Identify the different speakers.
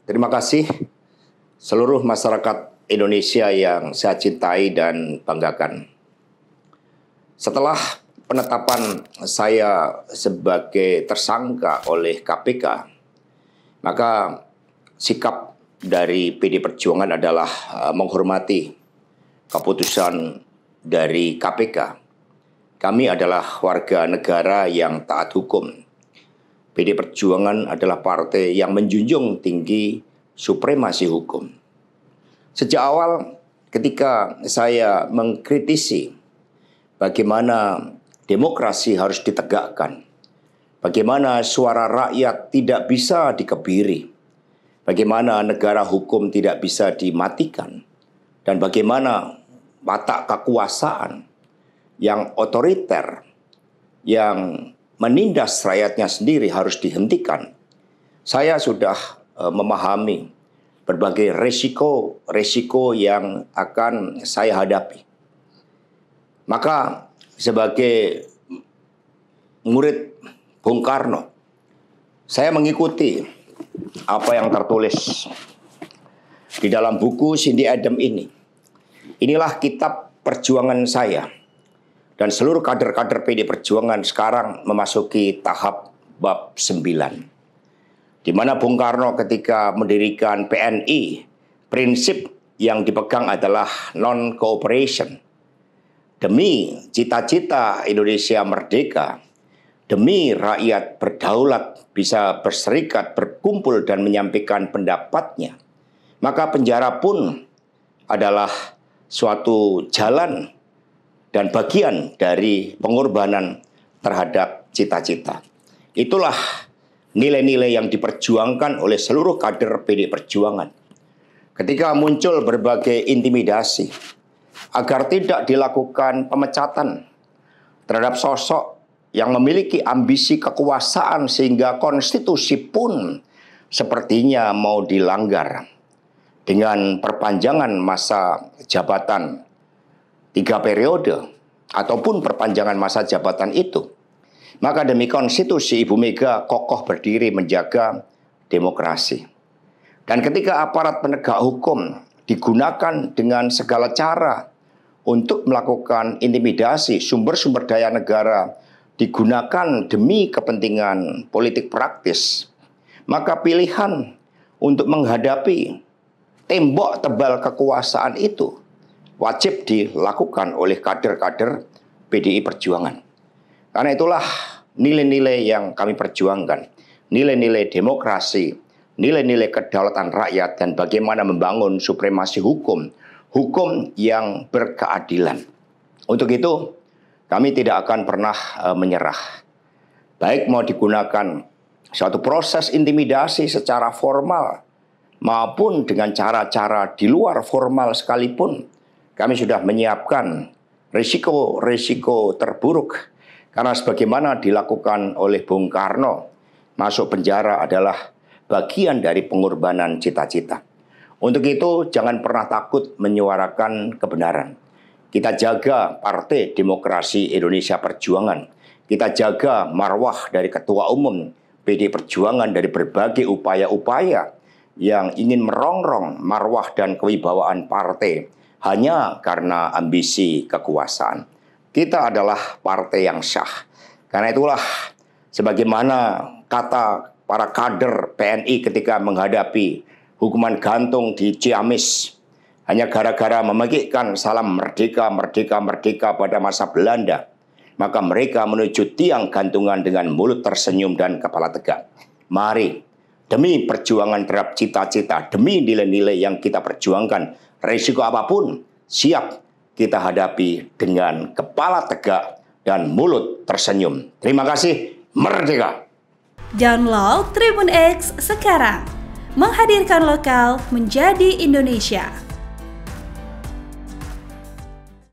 Speaker 1: Terima kasih seluruh masyarakat Indonesia yang saya cintai dan banggakan. Setelah penetapan saya sebagai tersangka oleh KPK, maka sikap dari PD Perjuangan adalah menghormati keputusan dari KPK. Kami adalah warga negara yang taat hukum. PD Perjuangan adalah partai yang menjunjung tinggi supremasi hukum. Sejak awal ketika saya mengkritisi bagaimana demokrasi harus ditegakkan, bagaimana suara rakyat tidak bisa dikebiri, bagaimana negara hukum tidak bisa dimatikan, dan bagaimana watak kekuasaan yang otoriter, yang menindas rakyatnya sendiri harus dihentikan. Saya sudah memahami berbagai resiko yang akan saya hadapi. Maka sebagai murid Bung Karno, saya mengikuti apa yang tertulis di dalam buku Cindy Adams ini. Inilah kitab perjuangan saya. Dan seluruh kader-kader PD Perjuangan sekarang memasuki tahap bab 9. Di mana Bung Karno ketika mendirikan PNI, prinsip yang dipegang adalah non-cooperation. Demi cita-cita Indonesia merdeka, demi rakyat berdaulat bisa berserikat, berkumpul dan menyampaikan pendapatnya, maka penjara pun adalah suatu jalan dan bagian dari pengorbanan terhadap cita-cita. Itulah nilai-nilai yang diperjuangkan oleh seluruh kader PD Perjuangan. Ketika muncul berbagai intimidasi agar tidak dilakukan pemecatan terhadap sosok yang memiliki ambisi kekuasaan sehingga konstitusi pun sepertinya mau dilanggar dengan perpanjangan masa jabatan 3 periode ataupun perpanjangan masa jabatan itu, maka demi konstitusi Ibu Mega kokoh berdiri menjaga demokrasi. Dan ketika aparat penegak hukum digunakan dengan segala cara untuk melakukan intimidasi, sumber-sumber daya negara digunakan demi kepentingan politik praktis, maka pilihan untuk menghadapi tembok tebal kekuasaan itu wajib dilakukan oleh kader-kader PDI Perjuangan. Karena itulah nilai-nilai yang kami perjuangkan. Nilai-nilai demokrasi, nilai-nilai kedaulatan rakyat, dan bagaimana membangun supremasi hukum. Hukum yang berkeadilan. Untuk itu, kami tidak akan pernah menyerah. Baik mau digunakan suatu proses intimidasi secara formal, maupun dengan cara-cara di luar formal sekalipun, kami sudah menyiapkan risiko-risiko terburuk. Karena sebagaimana dilakukan oleh Bung Karno, masuk penjara adalah bagian dari pengorbanan cita-cita. Untuk itu jangan pernah takut menyuarakan kebenaran. Kita jaga Partai Demokrasi Indonesia Perjuangan. Kita jaga marwah dari Ketua Umum PD Perjuangan dari berbagai upaya-upaya yang ingin merongrong marwah dan kewibawaan partai hanya karena ambisi kekuasaan. Kita adalah partai yang syah. Karena itulah sebagaimana kata para kader PNI ketika menghadapi hukuman gantung di Ciamis hanya gara-gara memegikkan salam merdeka, merdeka, merdeka pada masa Belanda, maka mereka menuju tiang gantungan dengan mulut tersenyum dan kepala tegak. Mari, demi perjuangan terhadap cita-cita, demi nilai-nilai yang kita perjuangkan, risiko apapun siap kita hadapi dengan kepala tegak dan mulut tersenyum. Terima kasih, merdeka!
Speaker 2: Download Tribun X sekarang, menghadirkan lokal menjadi Indonesia.